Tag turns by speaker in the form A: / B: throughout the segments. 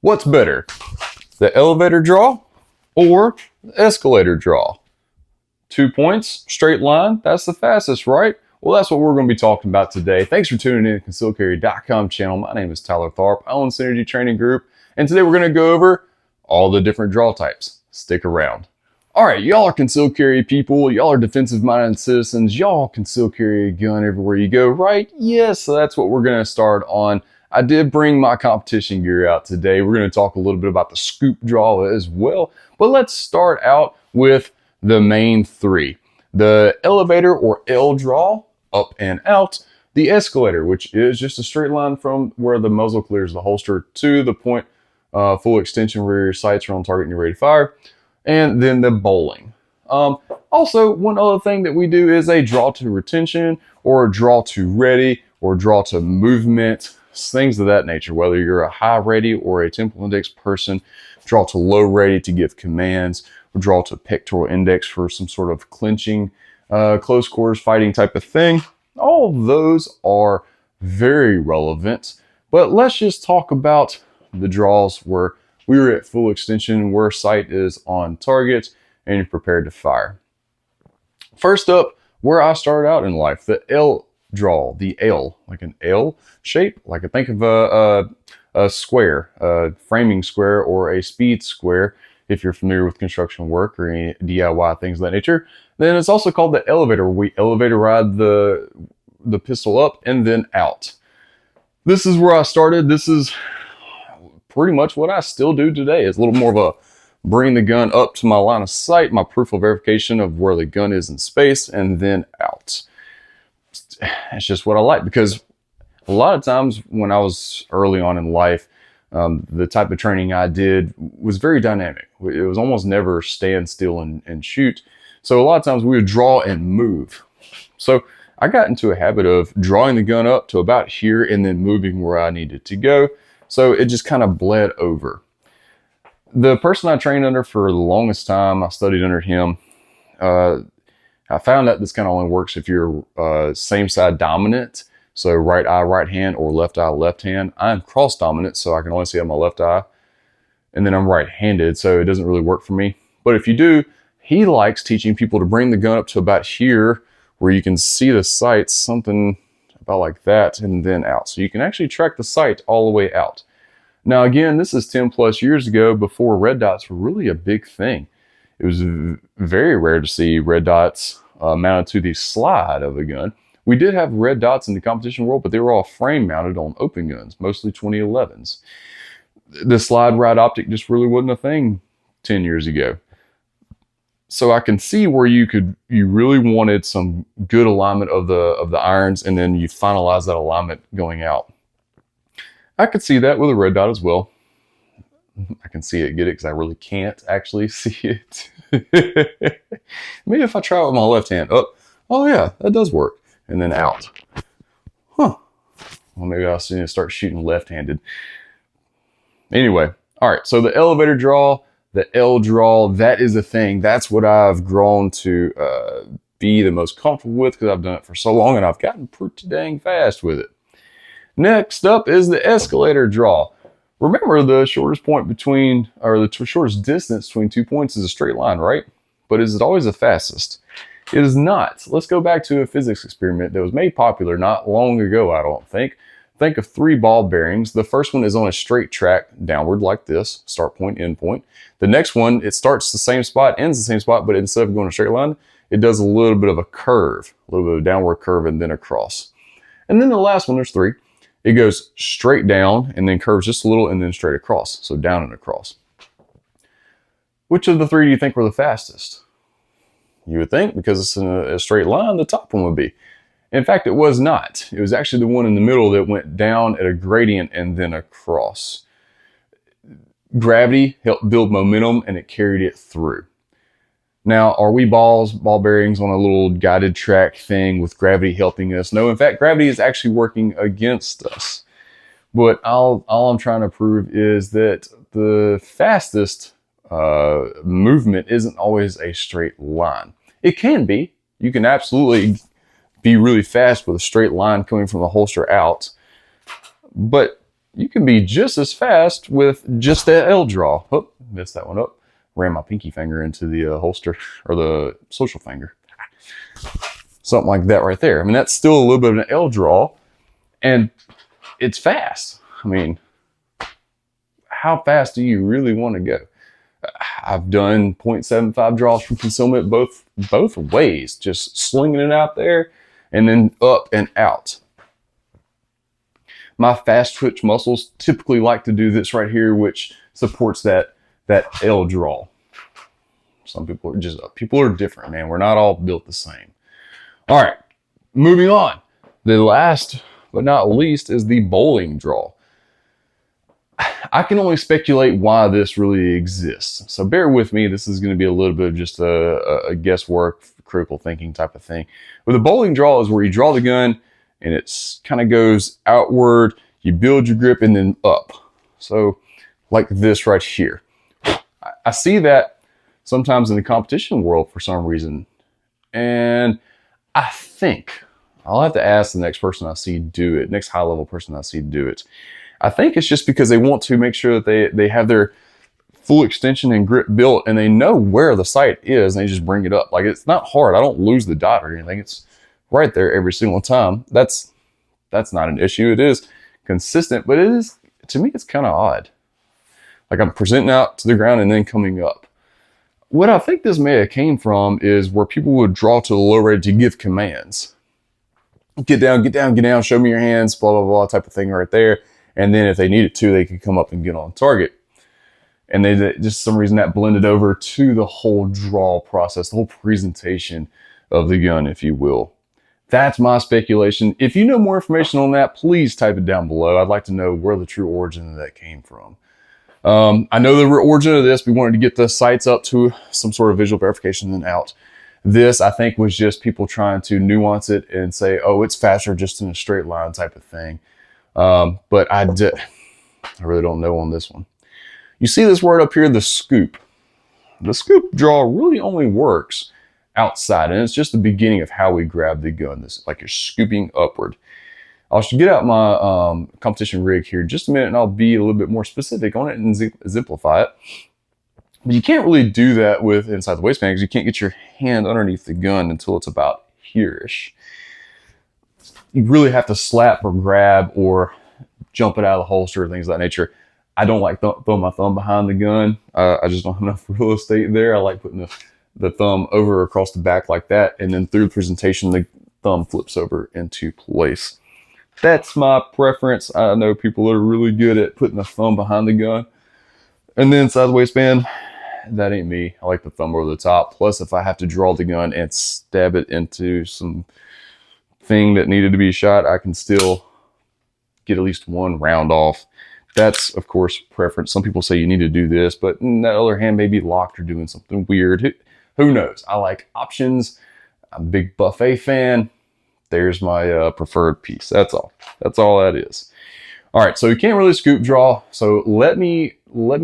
A: What's better, the elevator draw or the escalator draw? 2 points, straight line, that's the fastest, right? Well, that's what we're going to be talking about today. Thanks for tuning in to concealedcarry.com channel. My name is Tyler Tharp. I own Synergy Training Group, and today we're going to go over all the different draw types. Stick around. All right, y'all are concealed carry people. Y'all are defensive-minded citizens. Y'all conceal carry a gun everywhere you go, right? Yes, so that's what we're going to start on. I did bring my competition gear out today. We're going to talk a little bit about the scoop draw as well. But let's start out with the main three. The elevator or L draw, up and out. The escalator, which is just a straight line from where the muzzle clears the holster to the point, full extension where your sights are on target and you're ready to fire. And then the bowling. Also, one other thing that we do is a draw to retention or a draw to ready or draw to movement, things of that nature. Whether you're a high ready or a temple index person, draw to low ready to give commands, or draw to pectoral index for some sort of clinching, close quarters fighting type of thing. All of those are very relevant, but let's just talk about the draws where we were at full extension, where sight is on target and you're prepared to fire. First up, where I started out in life, the L draw, the L, like an L shape. Like I think of a square, a framing square or a speed square. If you're familiar with construction work or any DIY things of that nature, then it's also called the elevator. We elevator ride the pistol up and then out. This is where I started. This is pretty much what I still do today. It's a little more of a bring the gun up to my line of sight, my proof of verification of where the gun is in space, and then out. It's just what I like, because a lot of times when I was early on in life, the type of training I did was very dynamic. It was almost never stand still and shoot. So a lot of times we would draw and move. So I got into a habit of drawing the gun up to about here and then moving where I needed to go. So it just kind of bled over. The person I trained under for the longest time, I studied under him. I found out this kind of only works if you're same side dominant. So right eye, right hand, or left eye, left hand. I'm cross dominant, so I can only see out my left eye. And then I'm right-handed, so it doesn't really work for me. But if you do, he likes teaching people to bring the gun up to about here where you can see the sights, something about like that, and then out. So you can actually track the sight all the way out. Now again, this is 10 plus years ago, before red dots were really a big thing. It was very rare to see red dots mounted to the slide of a gun. We did have red dots in the competition world, but they were all frame mounted on open guns, mostly 2011s. The slide ride optic just really wasn't a thing 10 years ago. So I can see where you really wanted some good alignment of the irons, and then you finalize that alignment going out. I could see that with a red dot as well. I can see it, get it, because I really can't actually see it. Maybe if I try it with my left hand. Oh yeah, that does work. And then out. Huh. Well, maybe I'll need to start shooting left-handed. Anyway, all right, so the elevator draw, the L draw, that is a thing. That's what I've grown to be the most comfortable with, because I've done it for so long and I've gotten pretty dang fast with it. Next up is the escalator draw. Remember, the shortest point between, or the shortest distance between 2 points is a straight line, right? But is it always the fastest? It is not. Let's go back to a physics experiment that was made popular not long ago, I don't think. Think of 3 ball bearings. The first one is on a straight track downward like this, start point, end point. The next one, it starts the same spot, ends the same spot, but instead of going a straight line, it does a little bit of a curve, a little bit of a downward curve and then across. And then the last one, there's 3. It goes straight down and then curves just a little and then straight across. So down and across. Which of the 3 do you think were the fastest? You would think, because it's in a straight line, the top one would be. In fact, it was not. It was actually the one in the middle that went down at a gradient and then across. Gravity helped build momentum and it carried it through. Now, are we ball bearings on a little guided track thing with gravity helping us? No, in fact, gravity is actually working against us. But all I'm trying to prove is that the fastest movement isn't always a straight line. It can be. You can absolutely be really fast with a straight line coming from the holster out. But you can be just as fast with just that L draw. Oh, missed that one up. Ran my pinky finger into the holster, or the social finger. Something like that right there. I mean, that's still a little bit of an L draw, and it's fast. I mean, how fast do you really want to go? I've done 0.75 draws from concealment both ways, just slinging it out there and then up and out. My fast twitch muscles typically like to do this right here, which supports that L draw. Some people are different, man. We're not all built the same. All right, moving on. The last but not least is the bowling draw. I can only speculate why this really exists. So bear with me. This is going to be a little bit of just a guesswork, critical thinking type of thing. With a bowling draw is where you draw the gun and it's kind of goes outward. You build your grip and then up. So like this right here. I see that sometimes in the competition world for some reason. And I think I'll have to ask the next person I see do it, next high level person I see do it. I think it's just because they want to make sure that they have their full extension and grip built and they know where the sight is and they just bring it up. Like, it's not hard. I don't lose the dot or anything. It's right there every single time. That's not an issue. It is consistent, but it is, to me, it's kind of odd. Like, I'm presenting out to the ground and then coming up. What I think this may have came from is where people would draw to the low rate to give commands. Get down, get down, get down, show me your hands, blah, blah, blah, type of thing right there. And then if they needed to, they could come up and get on target. And they just some reason that blended over to the whole draw process, the whole presentation of the gun, if you will. That's my speculation. If you know more information on that, please type it down below. I'd like to know where the true origin of that came from. I know the origin of this, we wanted to get the sights up to some sort of visual verification and then out. This, I think, was just people trying to nuance it and say, oh, it's faster just in a straight line type of thing. But I really don't know on this one. You see this word up here, the scoop. The scoop draw really only works outside, and it's just the beginning of how we grab the gun. This, like, you're scooping upward. I'll get out my competition rig here in just a minute, and I'll be a little bit more specific on it and exemplify it. But you can't really do that with inside the waistband because you can't get your hand underneath the gun until it's about here-ish. You really have to slap or grab or jump it out of the holster or things of that nature. I don't like throwing my thumb behind the gun. I just don't have enough real estate there. I like putting the thumb over across the back like that, and then through the presentation, the thumb flips over into place. That's my preference. I know people that are really good at putting the thumb behind the gun. And then inside the waistband, that ain't me. I like the thumb over the top. Plus, if I have to draw the gun and stab it into some thing that needed to be shot, I can still get at least one round off. That's, of course, preference. Some people say you need to do this, but on the other hand, maybe locked or doing something weird. Who knows? I like options. I'm a big buffet fan. There's my preferred piece. That's all. That's all that is. All right, so you can't really scoop draw. So let me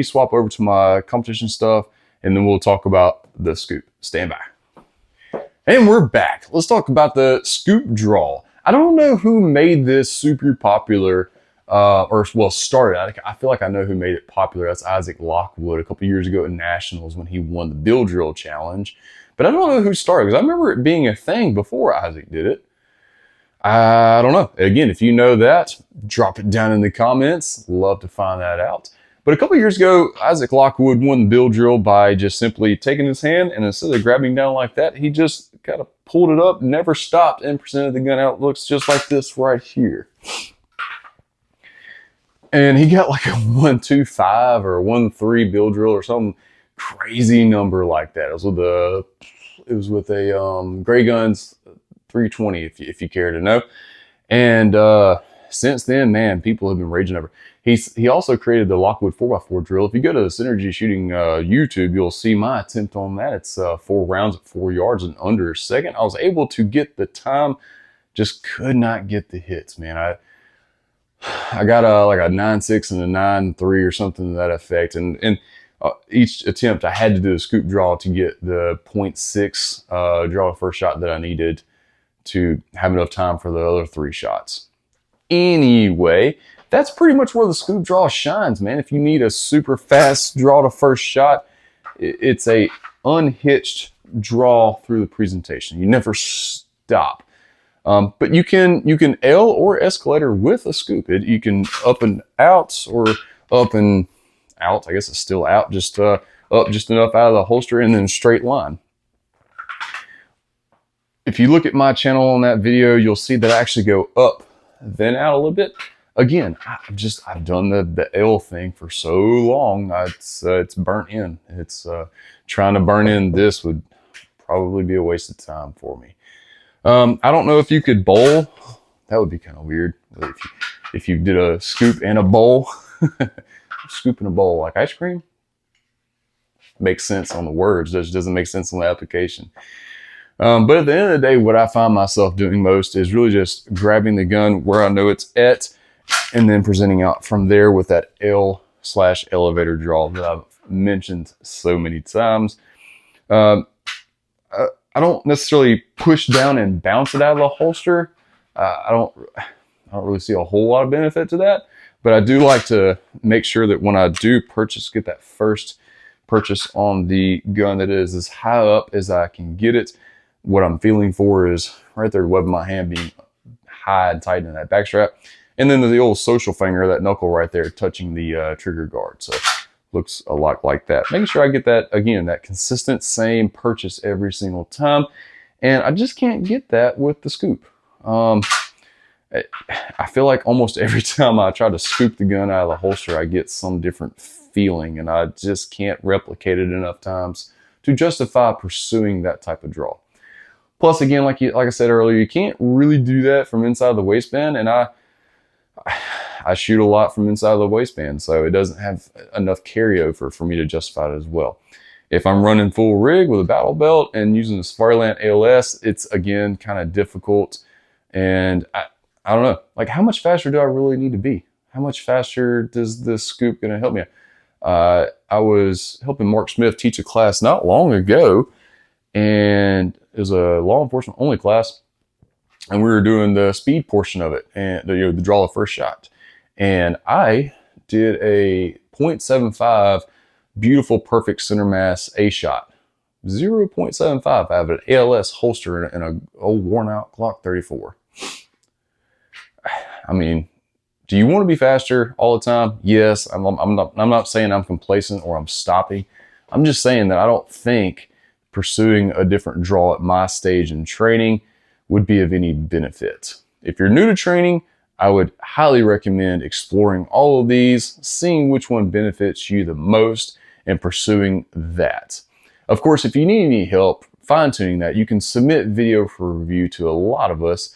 A: swap over to my competition stuff, and then we'll talk about the scoop. Stand by. And we're back. Let's talk about the scoop draw. I don't know who made this super popular, started. I feel like I know who made it popular. That's Isaac Lockwood a couple years ago at Nationals when he won the Bill Drill Challenge. But I don't know who started, because I remember it being a thing before Isaac did it. I don't know. Again, if you know that, drop it down in the comments. Love to find that out. But a couple years ago, Isaac Lockwood won the Bill Drill by just simply taking his hand, and instead of grabbing down like that, he just kind of pulled it up, never stopped, and presented the gun out. It looks just like this right here. And he got like a 125 or 1-3 Bill Drill or some crazy number like that. It was with a Gray Guns 320, if you care to know. And since then, man, people have been raging over. He also created the Lockwood 4x4 drill. If you go to the Synergy Shooting YouTube, you'll see my attempt on that. It's 4 rounds at 4 yards in under a second. I was able to get the time, just could not get the hits, man. I got like a 9.6 and a 9.3 or something to that effect. And each attempt, I had to do a scoop draw to get the 0.6 draw the first shot that I needed to have enough time for the other 3 shots. Anyway, that's pretty much where the scoop draw shines, man. If you need a super fast draw to first shot, it's a unhitched draw through the presentation. You never stop. But you can L or escalator with a scoop. You can up and out, or up and out. I guess it's still out, just up just enough out of the holster, and then straight line. If you look at my channel on that video, you'll see that I actually go up, then out a little bit. Again, I've done the L thing for so long. It's burnt in. It's trying to burn in this would probably be a waste of time for me. I don't know if you could bowl. That would be kind of weird if you did a scoop and a bowl. Scoop and a bowl like ice cream. Makes sense on the words, just doesn't make sense on the application. But at the end of the day, what I find myself doing most is really just grabbing the gun where I know it's at, and then presenting out from there with that L/elevator draw that I've mentioned so many times. I don't necessarily push down and bounce it out of the holster. I don't really see a whole lot of benefit to that, but I do like to make sure that when I do get that first purchase on the gun, that is as high up as I can get it. What I'm feeling for is right there, the web of my hand being high and tight in that back strap. And then the old social finger, that knuckle right there touching the trigger guard. So looks a lot like that. Making sure I get that, again, that consistent same purchase every single time. And I just can't get that with the scoop. I feel like almost every time I try to scoop the gun out of the holster, I get some different feeling, and I just can't replicate it enough times to justify pursuing that type of draw. Plus, again, like I said earlier, you can't really do that from inside the waistband, and I shoot a lot from inside the waistband, so it doesn't have enough carryover for me to justify it as well. If I'm running full rig with a battle belt and using the Safariland ALS, it's again kind of difficult, and I don't know, like how much faster do I really need to be? How much faster does this scoop gonna help me? I was helping Mark Smith teach a class not long ago, and it was a law enforcement only class, and we were doing the speed portion of it, and the draw the first shot. And I did a 0.75 beautiful perfect center mass A shot, 0.75 out of an ALS holster in a old worn out Glock 34. I mean, do you want to be faster all the time? Yes. I'm not saying I'm complacent or I'm stopping. I'm just saying that I don't think pursuing a different draw at my stage in training would be of any benefit. If you're new to training, I would highly recommend exploring all of these, seeing which one benefits you the most, and pursuing that. Of course, if you need any help fine-tuning that, you can submit video for review to a lot of us.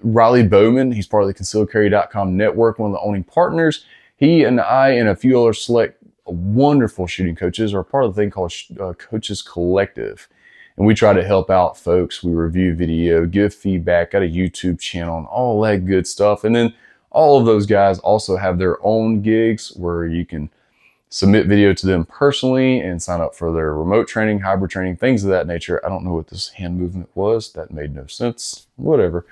A: Riley Bowman, he's part of the concealedcarry.com network, one of the owning partners. He and I and a few other select wonderful shooting coaches are part of the thing called Coaches Collective. And we try to help out folks. We review video, give feedback, got a YouTube channel, and all that good stuff. And then all of those guys also have their own gigs where you can submit video to them personally and sign up for their remote training, hybrid training, things of that nature. I don't know what this hand movement was. That made no sense. Whatever.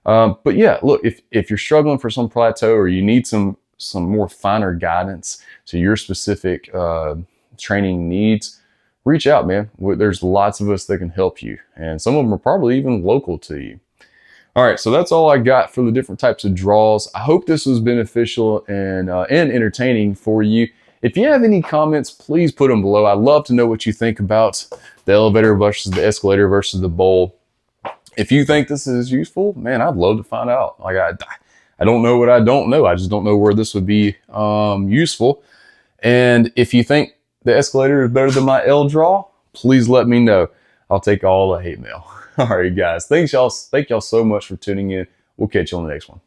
A: But yeah, look, if you're struggling for some plateau or you need some more finer guidance to your specific training needs, reach out, man. There's lots of us that can help you, and some of them are probably even local to you. All right, so that's all I got for the different types of draws. I hope this was beneficial and entertaining for you. If you have any comments, please put them below. I'd love to know what you think about the elevator versus the escalator versus the bowl. If you think this is useful, man, I'd love to find out. Like I don't know what I don't know. I just don't know where this would be useful. And if you think the escalator is better than my L draw, please let me know. I'll take all the hate mail. All right, guys. Thank y'all so much for tuning in. We'll catch you on the next one.